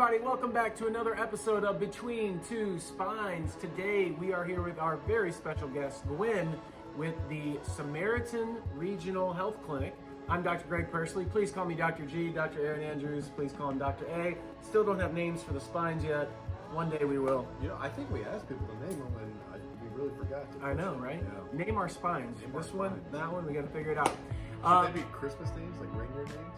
everybody, welcome back to another episode of Between Two Spines. Today we are here with our very special guest, Gwen, with the Samaritan Regional Health Clinic. I'm Dr. Greg Persley. Please call me Dr. G, Dr. Aaron Andrews. Please call him Dr. A. Still don't have names for the spines yet. One day we will. You know, I think we asked people to name them and we really forgot to. I know, right? Yeah. Name our spines. Name this our one, spines. that one, we got to figure it out. Should they be Christmas names, like reindeer names?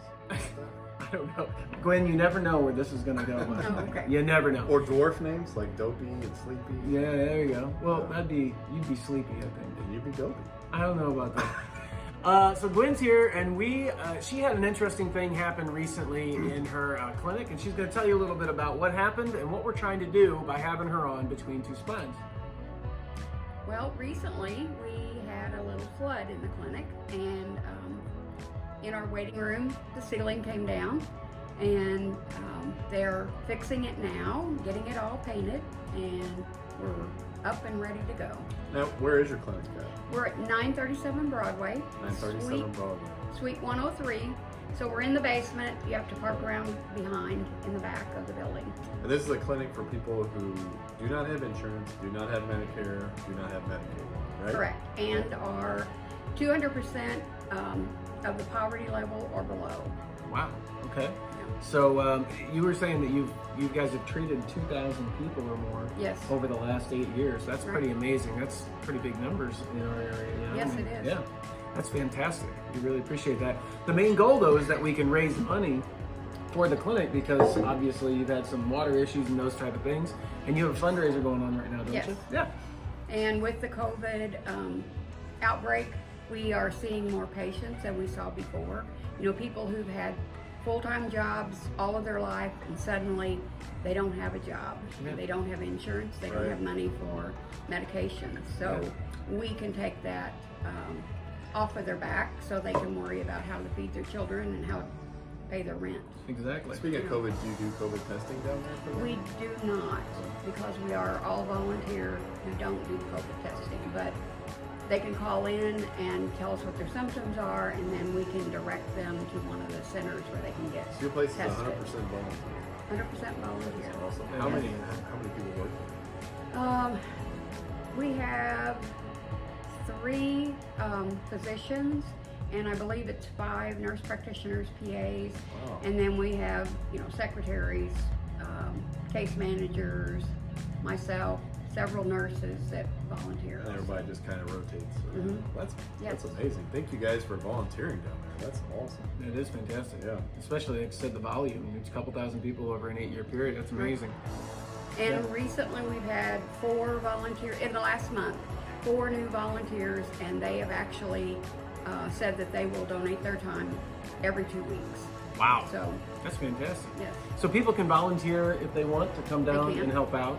I don't know. Gwen, you never know where this is going to go. Oh, okay. You never know. Or dwarf names, like Dopey and Sleepy. Yeah, there you go. Well, Yeah. you'd be sleepy, I think. And you'd be Dopey. I don't know about that. So Gwen's here, and she had an interesting thing happen recently in her clinic, and she's going to tell you a little bit about what happened and what we're trying to do by having her on Between Two Spines. Well, recently we had a little flood in the clinic, and in our waiting room, the ceiling came down, and they're fixing it now, getting it all painted, and we're up and ready to go. Now, where is your clinic at? We're at 937 Broadway, 937 Broadway. Suite 103. So we're in the basement. You have to park around behind in the back of the building. And this is a clinic for people who do not have insurance, do not have Medicare, do not have Medicaid, right? Correct. And are 200% of the poverty level or below. Wow. Okay. So you were saying that you guys have treated 2,000 people or more Yes. over the last 8 years. That's Right. pretty amazing. That's pretty big numbers in our area. You know? Yes, it is. Yeah. That's fantastic. We really appreciate that. The main goal, though, is that we can raise money for the clinic because obviously you've had some water issues and those type of things, and you have a fundraiser going on right now, don't Yes. you? Yeah. And with the COVID outbreak, we are seeing more patients than we saw before. You know, people who've had full-time jobs all of their life and suddenly they don't have a job. Yeah. They don't have insurance, they don't Right. have money for medications. So we can take that off of their back so they can worry about how to feed their children and how to pay their rent. Exactly. Speaking of COVID, do you do COVID testing down there for them? We do not, because we are all volunteer who don't do COVID testing, but they can call in and tell us what their symptoms are, and then we can direct them to one of the centers where they can get So your place is tested. 100% volunteer. 100% volunteer. That's awesome. Yeah. How many people work there? We have 3 physicians, and I believe it's 5 nurse practitioners, PAs, Wow. and then we have, secretaries, case managers, myself, several nurses that volunteer. And everybody just kind of rotates. Mhm. That's Yes. amazing. Thank you guys for volunteering down there. That's awesome. It is fantastic. Yeah. Especially, like I said, the volume. It's a couple thousand people over an 8-year period. That's amazing. And Yeah. recently we've had 4 volunteers, in the last month, 4 new volunteers, and they have actually said that they will donate their time every 2 weeks. Wow. So, That's fantastic. yes. So people can volunteer if they want to come down can. and help out.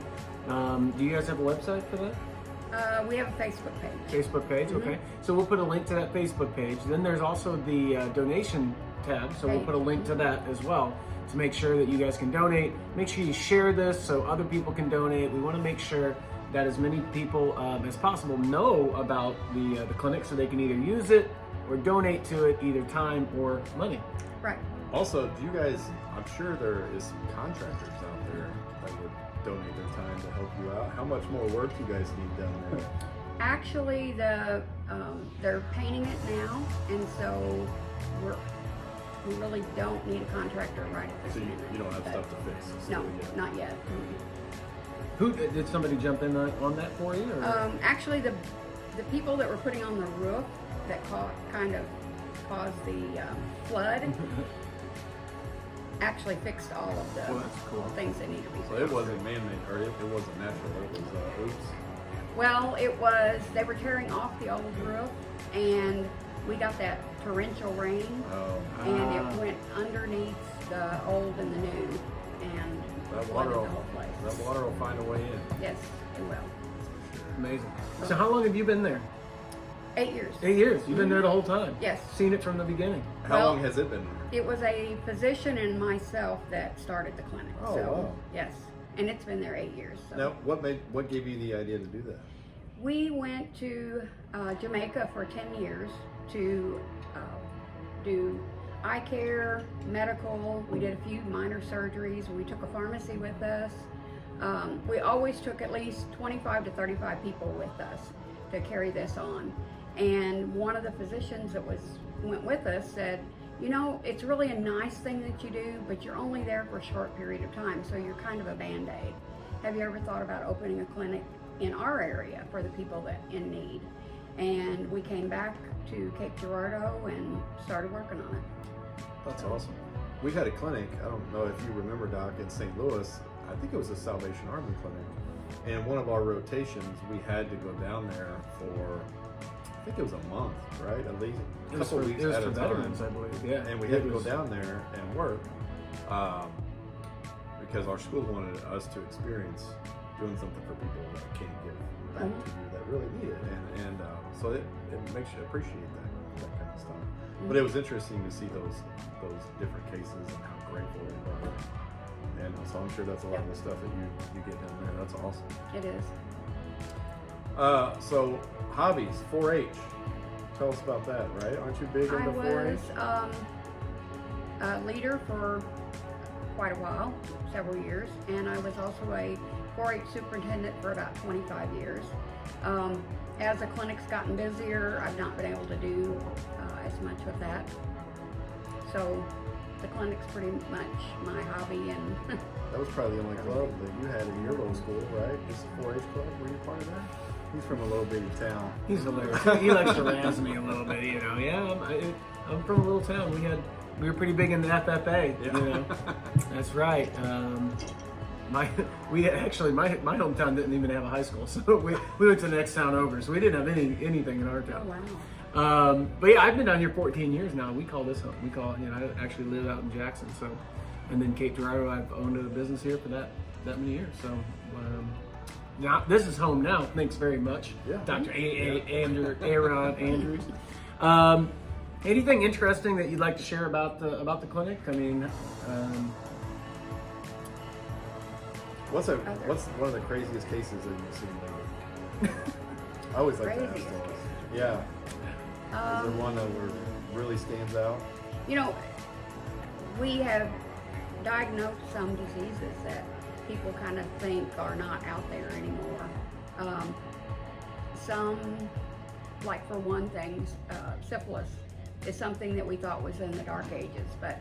Do you guys have a website for that? We have a Facebook page. Facebook page, okay. So we'll put a link to that Facebook page. Then there's also the donation tab, so we'll put a link to that as well to make sure that you guys can donate. Make sure you share this so other people can donate. We want to make sure that as many people as possible know about the clinic so they can either use it or donate to it, either time or money. Right. Also, do you guys, I'm sure there is some contractors out there that would donate their time to help you out. How much more work do you guys need down there? Actually, they're painting it now, and so we really don't need a contractor right at this So minute. you don't have but stuff to fix? No, yet. not yet. Who did somebody jump in on that for you? Or? Actually, the people that were putting on the roof that kind of caused the flood actually fixed all of the Well, that's cool. things that need to be fixed. So it wasn't man-made, or it wasn't natural, it was oops. Well, they were tearing off the old roof, and we got that torrential rain, Oh, and it went underneath the old and the new, and that flooded water the will, whole place. that water will find a way in. Yes, it will. Amazing. So how long have you been there? 8 years. 8 years. You've been there the whole time. Yes. Seen it from the beginning. How Well, long has it been? It was a physician and myself that started the clinic. Oh, so, wow. Yes, and it's been there 8 years. So. Now, what gave you the idea to do that? We went to Jamaica for 10 years to do eye care, medical. We did a few minor surgeries. We took a pharmacy with us. We always took at least 25 to 35 people with us to carry this on. And one of the physicians that went with us said, you know, it's really a nice thing that you do, but you're only there for a short period of time, so you're kind of a Band-Aid. Have you ever thought about opening a clinic in our area for the people that in need? And we came back to Cape Girardeau and started working on it. That's awesome. We had a clinic, I don't know if you remember, Doc, in St. Louis. I think it was a Salvation Army clinic. And one of our rotations, we had to go down there for, I think it was a month, right? At least a couple of weeks at a time. I believe. Yeah. And we had to go down there and work because our school wanted us to experience doing something for people that can't give back to you, that really need it. And so it makes you appreciate that kind of stuff. But it was interesting to see those different cases and how grateful they were. And so I'm sure that's a lot of the stuff that you get down there. That's awesome. It is. So hobbies, 4-H. Tell us about that, right? Aren't you big into 4-H? I was a leader for quite a while, several years, and I was also a 4-H superintendent for about 25 years. As the clinic's gotten busier, I've not been able to do as much with that. So the clinic's pretty much my hobby. And that was probably the only club that you had in your little school, right? Just a 4-H club. Were you part of that? He's from a little bitty town. He's hilarious. He likes to razz me a little bit, you know. Yeah, I'm from a little town. We were pretty big in the FFA. Yeah. You know, that's right. My hometown didn't even have a high school, so we went to the next town over. So we didn't have anything in our town. Oh, wow. But yeah, I've been down here 14 years now. We call this home. We call, you know, I actually live out in Jackson. So, and then Cape Girardeau, I've owned a business here for that many years. So. Now this is home now. Thanks very much, yeah. Dr. Aaron Andrews. Anything interesting that you'd like to share about the clinic? I mean, what's one of the craziest cases that you've seen lately? I always like to ask those. Yeah. Is there one that really stands out? You know, we have diagnosed some diseases that people kind of think are not out there anymore. Some, like for one thing, syphilis is something that we thought was in the dark ages, but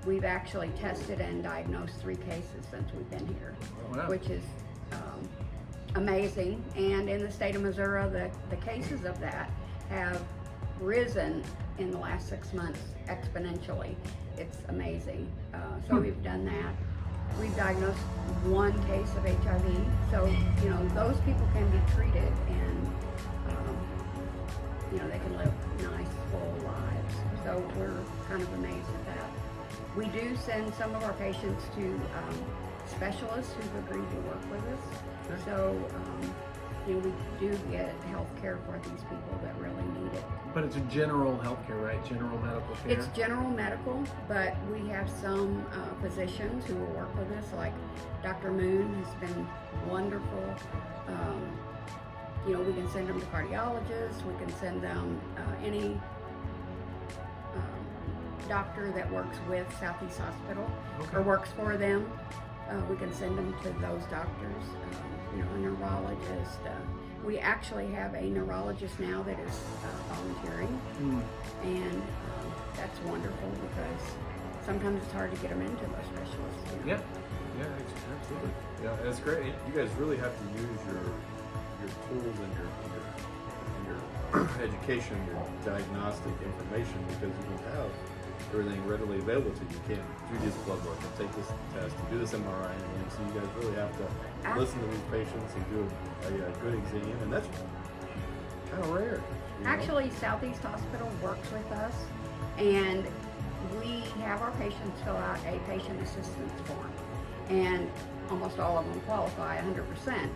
we've actually tested and diagnosed 3 cases since we've been here, which is amazing. And in the state of Missouri, the cases of that have risen in the last 6 months exponentially. It's amazing. So we've done that. We've diagnosed 1 case of HIV, so you know those people can be treated, and you know they can live nice, full lives. So we're kind of amazed at that. We do send some of our patients to specialists who've agreed to work with us. Okay. So you know we do get health care for these people that really need it. But it's a general health care, right? General medical care? It's general medical, but we have some physicians who will work with us, like Dr. Moon has been wonderful. You know, we can send them to cardiologists, we can send them any doctor that works with Southeast Hospital or works for them. We can send them to those doctors, you know, a neurologist. We actually have a neurologist now that is volunteering, and that's wonderful because sometimes it's hard to get them into those specialists. You know? Yeah, absolutely. Yeah, it's great. You guys really have to use your tools and your education, your diagnostic information, because you don't have everything readily available to you. You can't do this blood work and take this test and do this MRI and everything. So you guys really have to listen to these patients and do a good exam, and that's kind of rare. Actually, Southeast Hospital works with us, and we have our patients fill out a patient assistance form, and almost all of them qualify 100%.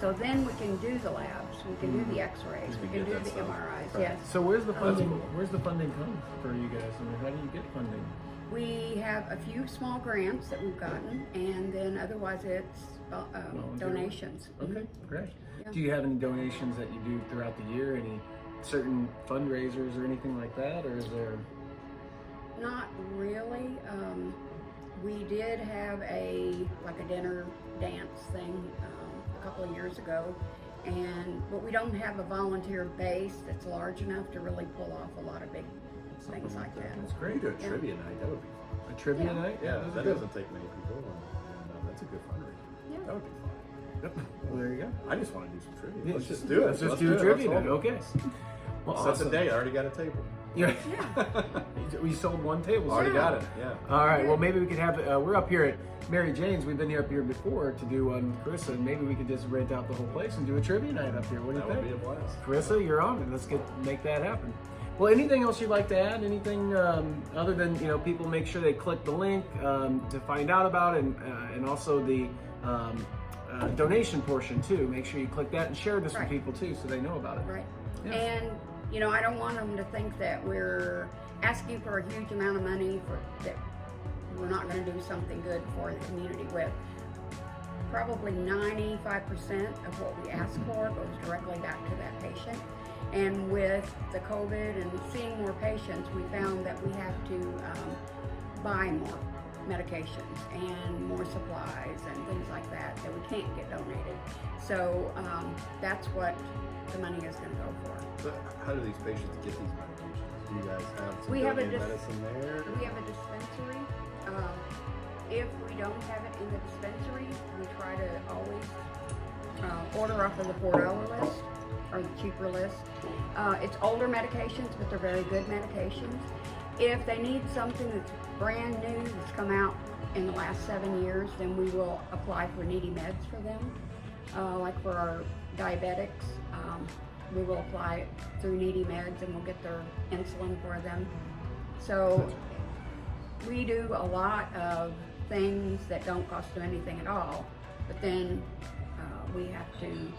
So then we can do the labs, we can do the X-rays, we can do the MRIs. Right. Yes. So where's the funding? Where's the funding come for you guys? I mean, how do you get funding? We have a few small grants that we've gotten, and then otherwise it's donations. Okay, great. Yeah. Do you have any donations that you do throughout the year? Any certain fundraisers or anything like that, or is there? Not really. We did have a dinner dance thing a couple of years ago, but we don't have a volunteer base that's large enough to really pull off a lot of big things like that. That's We great. do a trivia night. That would be fun. A trivia Yeah. night? Yeah, that's that good. doesn't take many people, and that's a good fundraiser. Yeah. That would be fun. Yep. Well, there you go. I just want to do some trivia. Yeah, Let's just do it. Let's just do a trivia Let's night. all- Okay. Well, Set the awesome. date. I already got a table. Yeah. Yeah. We sold one table. Already so- got it. Yeah. All right. Well, maybe we could have. We're up here at Mary Jane's. We've been up here before to do Carissa, and maybe we could just rent out the whole place and do a trivia night up here. What do That you would be think? a blast. Carissa, you're on it. Let's make that happen. Well, anything else you'd like to add? Anything other than people make sure they click the link to find out about it, and also the donation portion too. Make sure you click that and share this Right. with people too, so they know about it. Right. Yeah. And I don't want them to think that we're asking for a huge amount of money that we're not going to do something good for the community with. Probably 95% of what we ask for goes directly back to that patient. And with the COVID and seeing more patients, we found that we have to buy more medications and more supplies and things like that we can't get donated. So that's what the money is going to go for. But how do these patients get these medications? Do you guys have some We have a donated medicine there? We have a dispensary. If we don't have it in the dispensary, we try to always order off of the $4 list or the cheaper list. It's older medications, but they're very good medications. If they need something that's brand new, that's come out in the last 7 years, then we will apply for needy meds for them. Like for our diabetics, we will apply it through needy meds and we'll get their insulin for them. So we do a lot of things that don't cost them anything at all, but then we have to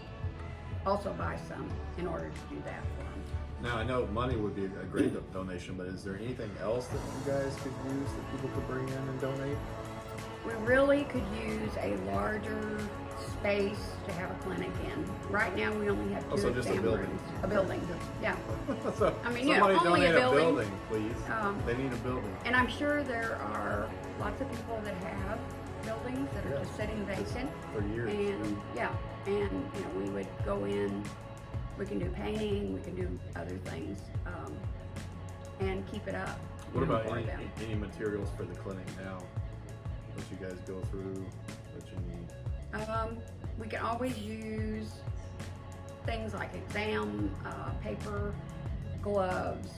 also buy some in order to do that for them. Now, I know money would be a great donation, but is there anything else that you guys could use that people could bring in and donate? We really could use a larger space to have a clinic in. Right now, we only have 2 Also, just a exam building. rooms. A building, yeah. So, I mean, somebody only a donate building. please. They need a building. And I'm sure there are lots of people that have buildings that are just sitting vacant. For years. And we would go in, we can do painting, we can do other things, and keep it up. What about for them. any materials for the clinic now that you guys go through that you need? We can always use things like exam paper, gloves,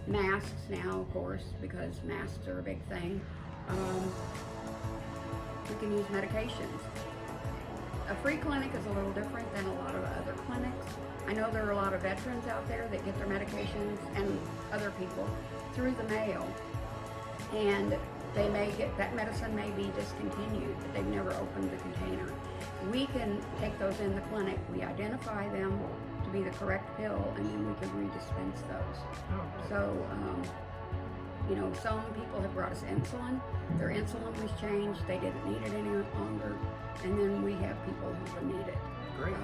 masks now, of course, because masks are a big thing. We can use medications. A free clinic is a little different than a lot of other clinics. I know there are a lot of veterans out there that get their medications and other people through the mail, and they may get, that medicine may be discontinued, but they've never opened the container. We can take those in the clinic, we identify them to be the correct pill, and then we can redispense those. So, some people have brought us insulin. Their insulin was changed, they didn't need it any longer, and then we have people who need it. Great.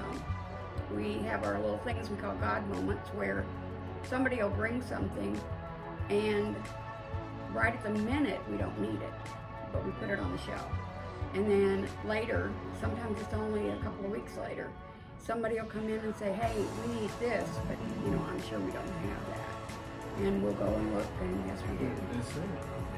We have our little things we call God moments, where somebody will bring something, and right at the minute we don't need it, but we put it on the shelf. And then later, sometimes it's only a couple of weeks later, somebody will come in and say, hey, we need this, but I'm sure we don't have that. And we'll go and look, and yes, we do.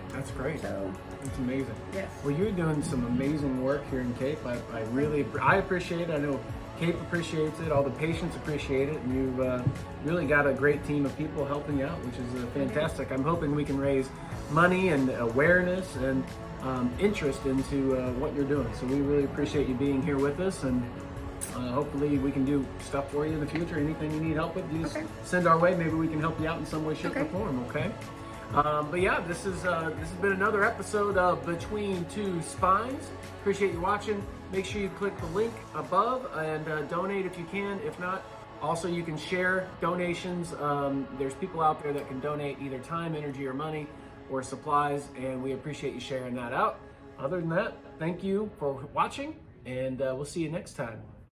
That's great. So, It's amazing. yes. Well, you're doing some amazing work here in Cape. I appreciate it. I know Cape appreciates it. All the patients appreciate it. And you've really got a great team of people helping you out, which is fantastic. I'm hoping we can raise money and awareness and interest into what you're doing. So we really appreciate you being here with us, and hopefully we can do stuff for you in the future. Anything you need help with, you just send our way. Maybe we can help you out in some way, shape, or form. Okay. But yeah, this has been another episode of Between Two Spines. Appreciate you watching. Make sure you click the link above and donate if you can. If not, also you can share donations. There's people out there that can donate either time, energy, or money, or supplies, and we appreciate you sharing that out. Other than that, thank you for watching, and we'll see you next time.